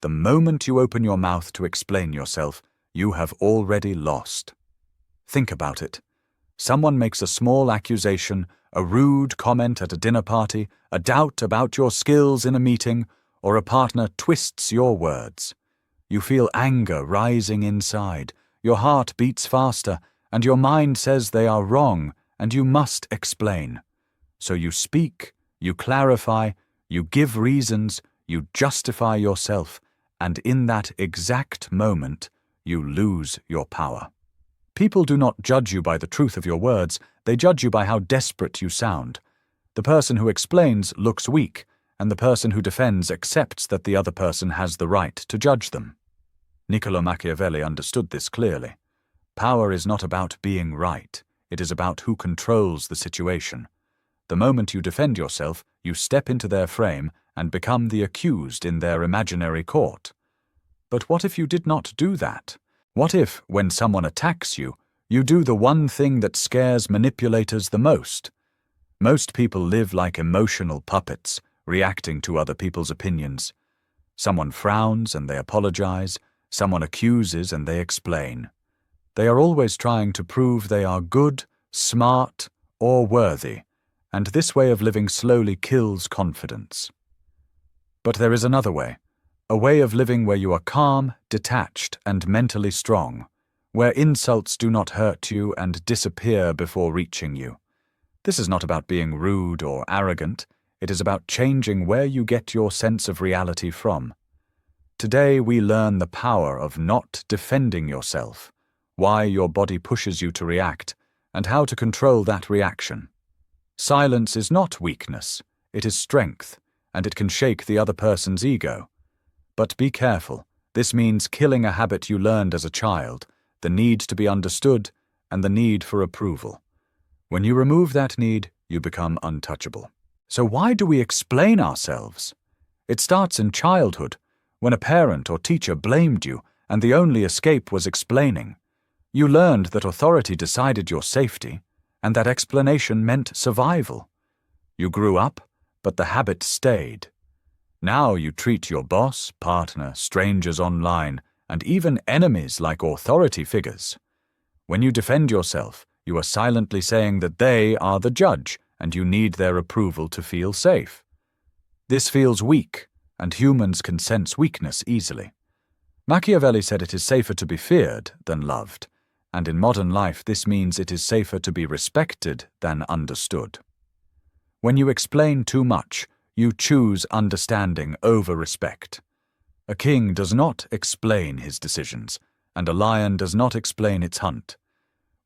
The moment you open your mouth to explain yourself, you have already lost. Think about it. Someone makes a small accusation, a rude comment at a dinner party, a doubt about your skills in a meeting, or a partner twists your words. You feel anger rising inside, your heart beats faster, and your mind says they are wrong, and you must explain. So you speak, you clarify, you give reasons, you justify yourself, and in that exact moment, you lose your power. People do not judge you by the truth of your words, they judge you by how desperate you sound. The person who explains looks weak, and the person who defends accepts that the other person has the right to judge them. Niccolo Machiavelli understood this clearly. Power is not about being right, it is about who controls the situation. The moment you defend yourself, you step into their frame and become the accused in their imaginary court. But what if you did not do that? What if, when someone attacks you, you do the one thing that scares manipulators the most? Most people live like emotional puppets, reacting to other people's opinions. Someone frowns and they apologize, someone accuses and they explain. They are always trying to prove they are good, smart, or worthy, and this way of living slowly kills confidence. But there is another way. A way of living where you are calm, detached, and mentally strong, where insults do not hurt you and disappear before reaching you. This is not about being rude or arrogant, it is about changing where you get your sense of reality from. Today we learn the power of not defending yourself, why your body pushes you to react, and how to control that reaction. Silence is not weakness, it is strength, and it can shake the other person's ego. But be careful, this means killing a habit you learned as a child, the need to be understood, and the need for approval. When you remove that need, you become untouchable. So why do we explain ourselves? It starts in childhood, when a parent or teacher blamed you, and the only escape was explaining. You learned that authority decided your safety, and that explanation meant survival. You grew up, but the habit stayed. Now you treat your boss, partner, strangers online, and even enemies like authority figures. When you defend yourself, you are silently saying that they are the judge, and you need their approval to feel safe. This feels weak, and humans can sense weakness easily. Machiavelli said it is safer to be feared than loved, and in modern life this means it is safer to be respected than understood. When you explain too much, you choose understanding over respect. A king does not explain his decisions, and a lion does not explain its hunt.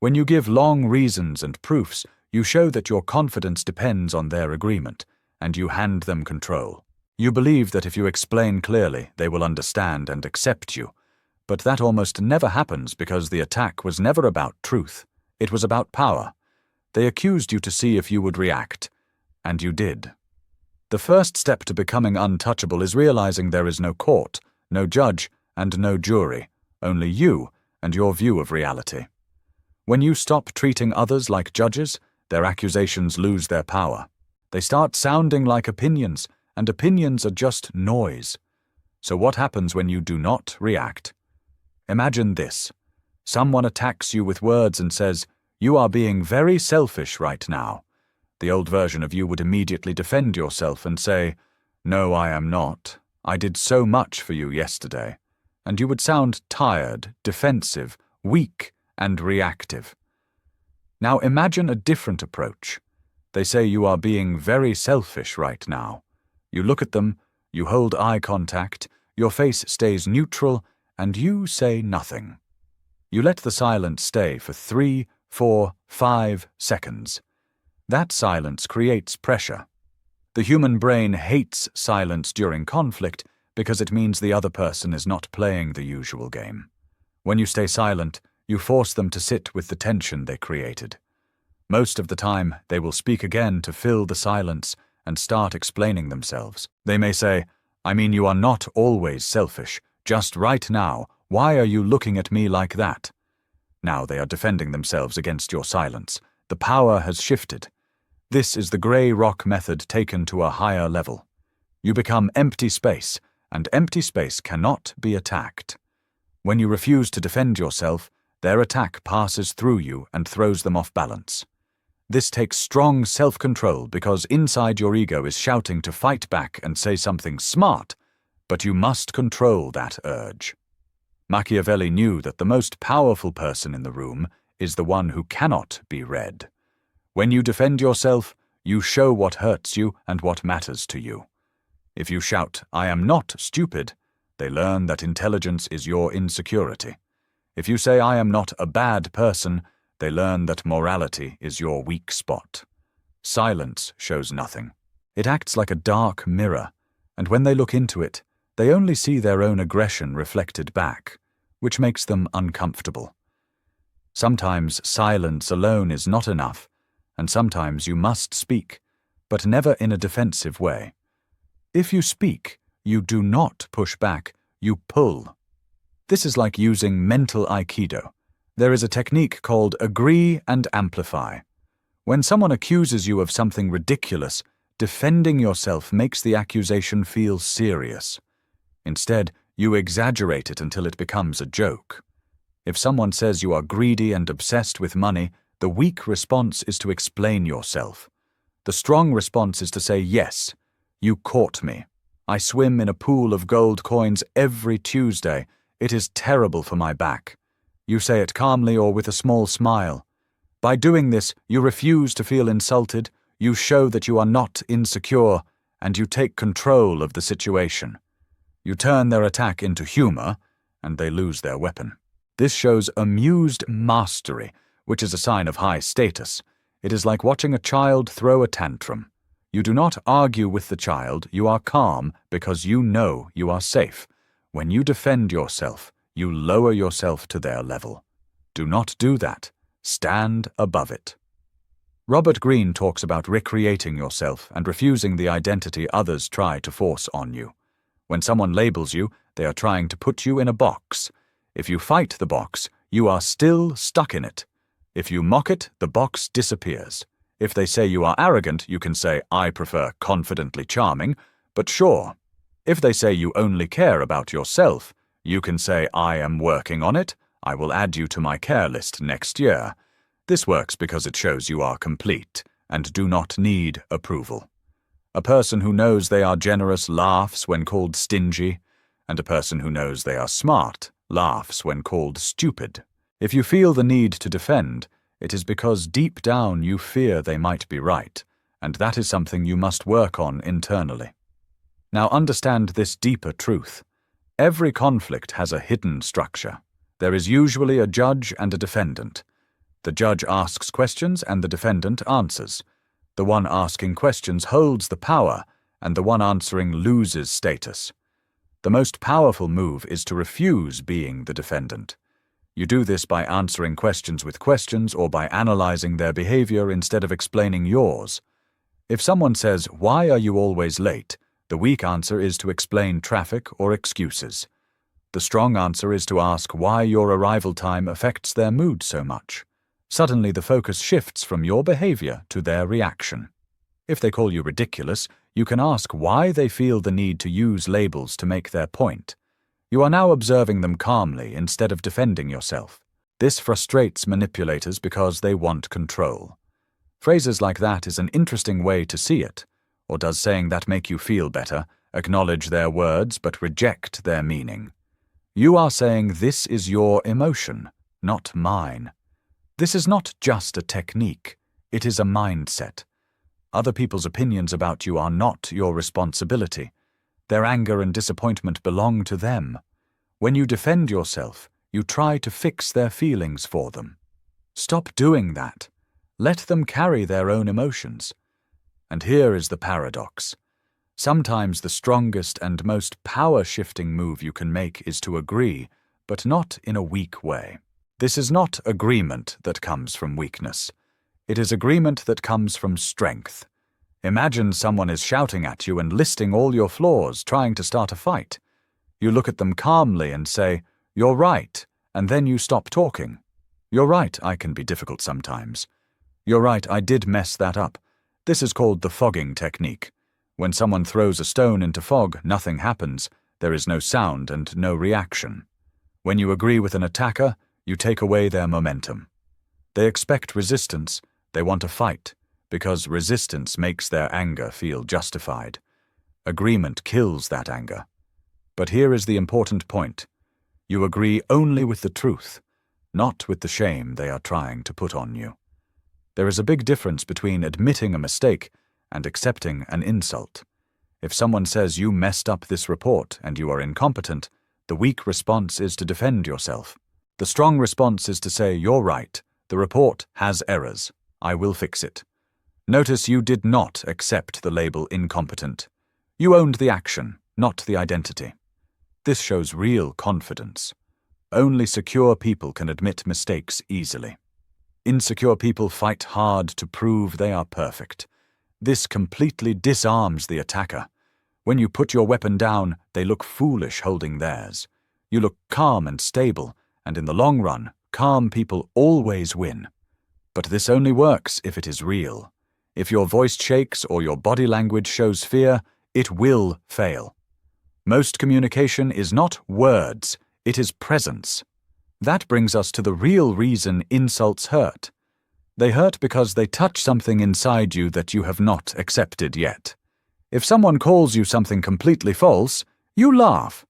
When you give long reasons and proofs, you show that your confidence depends on their agreement, and you hand them control. You believe that if you explain clearly, they will understand and accept you. But that almost never happens because the attack was never about truth. It was about power. They accused you to see if you would react, and you did. The first step to becoming untouchable is realizing there is no court, no judge, and no jury, only you and your view of reality. When you stop treating others like judges, their accusations lose their power. They start sounding like opinions, and opinions are just noise. So what happens when you do not react? Imagine this. Someone attacks you with words and says, "You are being very selfish right now." The old version of you would immediately defend yourself and say, "No, I am not. I did so much for you yesterday." And you would sound tired, defensive, weak, and reactive. Now imagine a different approach. They say you are being very selfish right now. You look at them, you hold eye contact, your face stays neutral, and you say nothing. You let the silence stay for 3, 4, 5 seconds. That silence creates pressure. The human brain hates silence during conflict because it means the other person is not playing the usual game. When you stay silent, you force them to sit with the tension they created. Most of the time, they will speak again to fill the silence and start explaining themselves. They may say, "I mean, you are not always selfish. Just right now, why are you looking at me like that?" Now they are defending themselves against your silence. The power has shifted. This is the grey rock method taken to a higher level. You become empty space, and empty space cannot be attacked. When you refuse to defend yourself, their attack passes through you and throws them off balance. This takes strong self-control because inside your ego is shouting to fight back and say something smart, but you must control that urge. Machiavelli knew that the most powerful person in the room is the one who cannot be read. When you defend yourself, you show what hurts you and what matters to you. If you shout, "I am not stupid," they learn that intelligence is your insecurity. If you say, "I am not a bad person," they learn that morality is your weak spot. Silence shows nothing. It acts like a dark mirror, and when they look into it, they only see their own aggression reflected back, which makes them uncomfortable. Sometimes silence alone is not enough, and sometimes you must speak, but never in a defensive way. If you speak, you do not push back, you pull. This is like using mental aikido. There is a technique called agree and amplify. When someone accuses you of something ridiculous, defending yourself makes the accusation feel serious. Instead, you exaggerate it until it becomes a joke. If someone says you are greedy and obsessed with money, the weak response is to explain yourself. The strong response is to say, "Yes, you caught me. I swim in a pool of gold coins every Tuesday. It is terrible for my back." You say it calmly or with a small smile. By doing this, you refuse to feel insulted, you show that you are not insecure, and you take control of the situation. You turn their attack into humor, and they lose their weapon. This shows amused mastery, which is a sign of high status. It is like watching a child throw a tantrum. You do not argue with the child, you are calm because you know you are safe. When you defend yourself, you lower yourself to their level. Do not do that. Stand above it. Robert Greene talks about recreating yourself and refusing the identity others try to force on you. When someone labels you, they are trying to put you in a box. If you fight the box, you are still stuck in it. If you mock it, the box disappears. If they say you are arrogant, you can say, "I prefer confidently charming," but sure. If they say you only care about yourself, you can say, "I am working on it. I will add you to my care list next year." This works because it shows you are complete and do not need approval. A person who knows they are generous laughs when called stingy, and a person who knows they are smart laughs when called stupid. If you feel the need to defend, it is because deep down you fear they might be right, and that is something you must work on internally. Now understand this deeper truth. Every conflict has a hidden structure. There is usually a judge and a defendant. The judge asks questions and the defendant answers. The one asking questions holds the power, and the one answering loses status. The most powerful move is to refuse being the defendant. You do this by answering questions with questions or by analyzing their behavior instead of explaining yours. If someone says, "Why are you always late?" the weak answer is to explain traffic or excuses. The strong answer is to ask why your arrival time affects their mood so much. Suddenly the focus shifts from your behavior to their reaction. If they call you ridiculous, you can ask why they feel the need to use labels to make their point. You are now observing them calmly instead of defending yourself. This frustrates manipulators because they want control. Phrases like that is an interesting way to see it. Or does saying that make you feel better, acknowledge their words but reject their meaning? You are saying this is your emotion, not mine. This is not just a technique, it is a mindset. Other people's opinions about you are not your responsibility. Their anger and disappointment belong to them. When you defend yourself, you try to fix their feelings for them. Stop doing that. Let them carry their own emotions. And here is the paradox. Sometimes the strongest and most power-shifting move you can make is to agree, but not in a weak way. This is not agreement that comes from weakness. It is agreement that comes from strength. Imagine someone is shouting at you and listing all your flaws, trying to start a fight. You look at them calmly and say, "You're right," and then you stop talking. "You're right, I can be difficult sometimes. You're right, I did mess that up." This is called the fogging technique. When someone throws a stone into fog, nothing happens. There is no sound and no reaction. When you agree with an attacker, you take away their momentum. They expect resistance. They want to fight, because resistance makes their anger feel justified. Agreement kills that anger. But here is the important point. You agree only with the truth, not with the shame they are trying to put on you. There is a big difference between admitting a mistake and accepting an insult. If someone says you messed up this report and you are incompetent, the weak response is to defend yourself. The strong response is to say, you're right, the report has errors, I will fix it. Notice you did not accept the label incompetent. You owned the action, not the identity. This shows real confidence. Only secure people can admit mistakes easily. Insecure people fight hard to prove they are perfect. This completely disarms the attacker. When you put your weapon down, they look foolish holding theirs. You look calm and stable, and in the long run, calm people always win. But this only works if it is real. If your voice shakes or your body language shows fear, it will fail. Most communication is not words, it is presence. That brings us to the real reason insults hurt. They hurt because they touch something inside you that you have not accepted yet. If someone calls you something completely false, you laugh.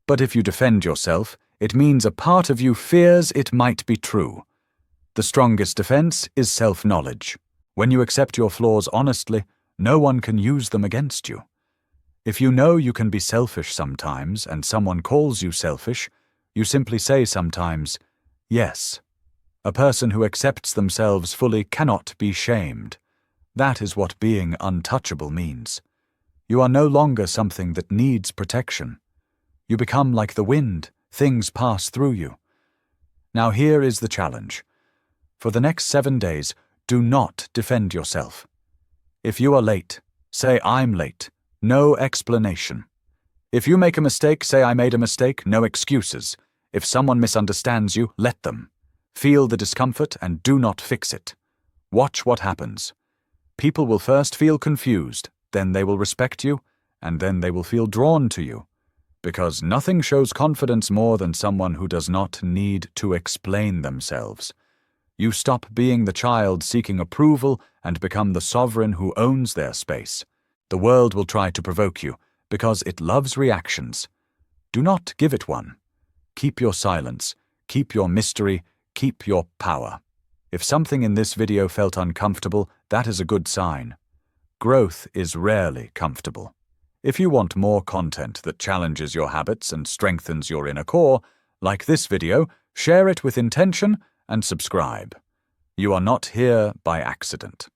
But if you defend yourself, it means a part of you fears it might be true. The strongest defense is self-knowledge. When you accept your flaws honestly, no one can use them against you. If you know you can be selfish sometimes and someone calls you selfish, you simply say sometimes, yes. A person who accepts themselves fully cannot be shamed. That is what being untouchable means. You are no longer something that needs protection. You become like the wind, things pass through you. Now here is the challenge. For the next 7 days, do not defend yourself. If you are late, say I'm late, no explanation. If you make a mistake, say I made a mistake, no excuses. If someone misunderstands you, let them. Feel the discomfort and do not fix it. Watch what happens. People will first feel confused, then they will respect you, and then they will feel drawn to you. Because nothing shows confidence more than someone who does not need to explain themselves. You stop being the child seeking approval and become the sovereign who owns their space. The world will try to provoke you, because it loves reactions. Do not give it one. Keep your silence, keep your mystery, keep your power. If something in this video felt uncomfortable, that is a good sign. Growth is rarely comfortable. If you want more content that challenges your habits and strengthens your inner core, like this video, share it with intention and subscribe. You are not here by accident.